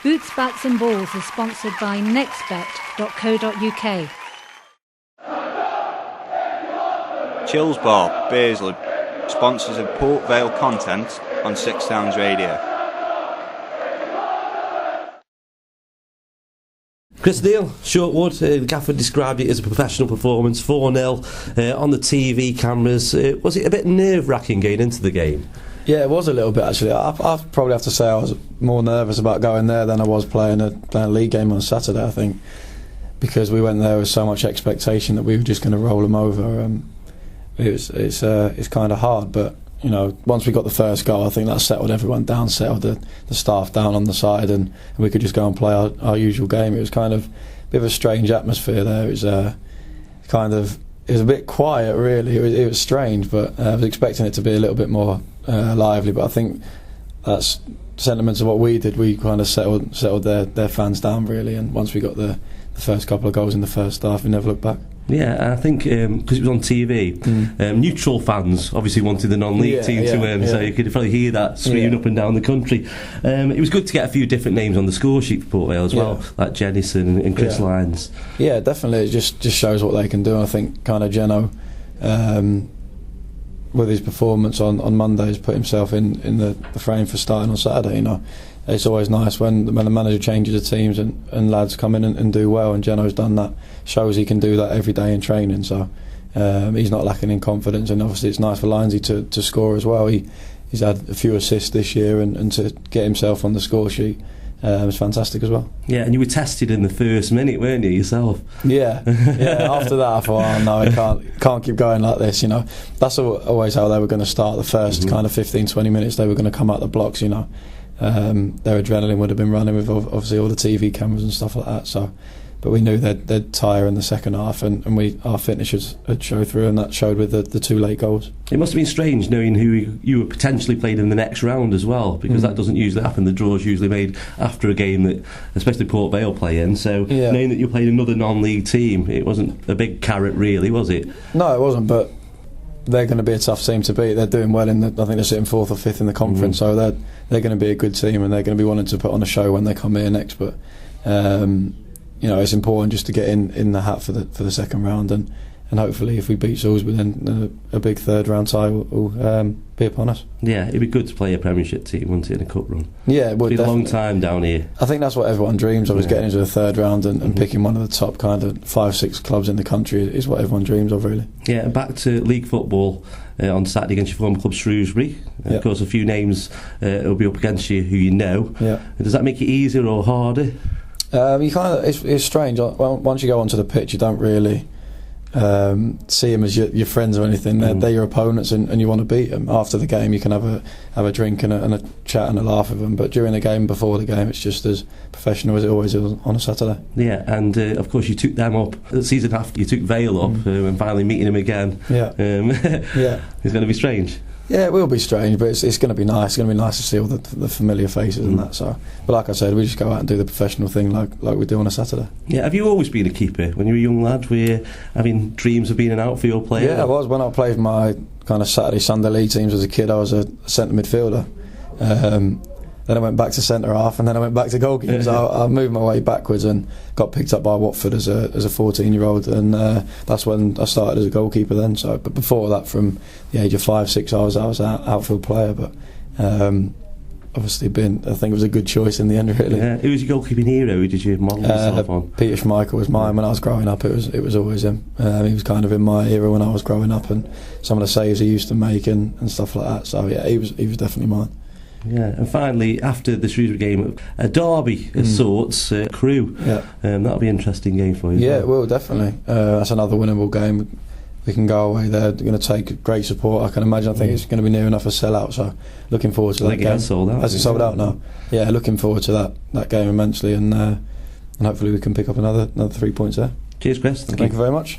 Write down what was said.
Boots, Bats and Balls is sponsored by nextbet.co.uk. Chills Bar, Beersley, sponsors of Port Vale content on Six Sounds Radio. Chris Neal, Shortwood, the gaffer described it as a professional performance, 4-0 on the TV cameras. Was it a bit nerve-wracking going into the game? Yeah, it was a little bit actually. I probably have to say I was more nervous about going there than I was playing a league game on Saturday, I think, because we went there with so much expectation that we were just going to roll them over. It's kind of hard, but you know, once we got the first goal, I think that settled everyone down, settled the staff down on the side, and we could just go and play our usual game. It was kind of a bit of a strange atmosphere there. It was it was a bit quiet, really. It was strange, but I was expecting it to be a little bit more lively. But I think that's sentiments of what we did. We kind of settled their fans down, really. And once we got the first couple of goals in the first half, we never looked back. Yeah, I think because it was on TV, neutral fans obviously wanted the non-league team to win, so you could probably hear that screaming up and down the country. It was good to get a few different names on the score sheet for Port Vale as well, like Jennison and Chris Lyons. Yeah, definitely. It just shows what they can do. And I think kind of Geno, with his performance on Monday, has put himself in the frame for starting on Saturday. You know, it's always nice when the manager changes the teams and lads come in and do well, and Geno's done that. Shows he can do that every day in training, so he's not lacking in confidence, and obviously it's nice for Lyonsy to score as well. He's had a few assists this year, and to get himself on the score sheet was fantastic as well. Yeah, and you were tested in the first minute, weren't you, yourself? Yeah. After that I thought, oh no, I can't keep going like this, you know. That's always how they were going to start. The first kind of 15-20 minutes they were going to come out the blocks, you know. Their adrenaline would have been running with obviously all the TV cameras and stuff like that, so but we knew they'd tire in the second half, and our fitness had showed through, and that showed with the two late goals. It must have been strange knowing who you were potentially playing in the next round as well, because that doesn't usually happen. The draw's usually made after a game that, especially Port Vale play in, so knowing that you're playing another non-league team, it wasn't a big carrot really, was it? No, it wasn't, but they're going to be a tough team to beat. They're doing well I think they're sitting 4th or 5th in the conference, so they're going to be a good team, and they're going to be wanting to put on a show when they come here next. But you know, it's important just to get in the hat for the second round, and hopefully if we beat Shrewsbury, then a big third round tie will be upon us. Yeah, it'd be good to play a Premiership team, wouldn't it, in a cup run? Yeah, it would. It's been a long time down here. I think that's what everyone dreams of, is getting into the third round and picking one of the top kind of 5-6 clubs in the country is what everyone dreams of, really. Yeah, and back to league football on Saturday against your former club Shrewsbury. Of course, a few names will be up against you who you know. Yeah. Does that make it easier or harder? It's strange. Once you go onto the pitch, you don't really see them as your friends or anything. They're your opponents, and you want to beat them. After the game, you can have a drink and a chat and a laugh with them. But during the game, before the game, it's just as professional as it always is on a Saturday. Yeah, and of course you took them up the season after. You took Vale up, and finally meeting them again. Yeah, it's going to be strange. Yeah, it will be strange, but it's going to be nice. It's going to be nice to see all the familiar faces and that. So, but like I said, we just go out and do the professional thing like we do on a Saturday. Yeah, have you always been a keeper? When you were a young lad, were you having dreams of being an outfield player? Yeah, I was. When I played my kind of Saturday, Sunday league teams as a kid, I was a centre midfielder. Then I went back to centre half, and then I went back to goalkeeping. So I moved my way backwards and got picked up by Watford as a 14-year-old, and that's when I started as a goalkeeper then. So, but before that, from the age of 5-6, I was an outfield player. But obviously, I think it was a good choice in the end, really. Yeah. Who was your goalkeeping hero? Who did you model yourself on? Peter Schmeichel was mine when I was growing up. It was always him. He was kind of in my era when I was growing up, and some of the saves he used to make and stuff like that. So yeah, he was definitely mine. Yeah, and finally, after the Shrewsbury game, a derby of sorts, Crewe. Yeah, that'll be an interesting game for you. Yeah, it will, definitely. That's another winnable game. We can go away there. They're going to take great support, I can imagine. I think it's going to be near enough a sellout, so looking forward to that game. Has sold out. Has it sold out now? Yeah, looking forward to that game immensely, and hopefully we can pick up another 3 points there. Cheers, Chris. Thank you very much.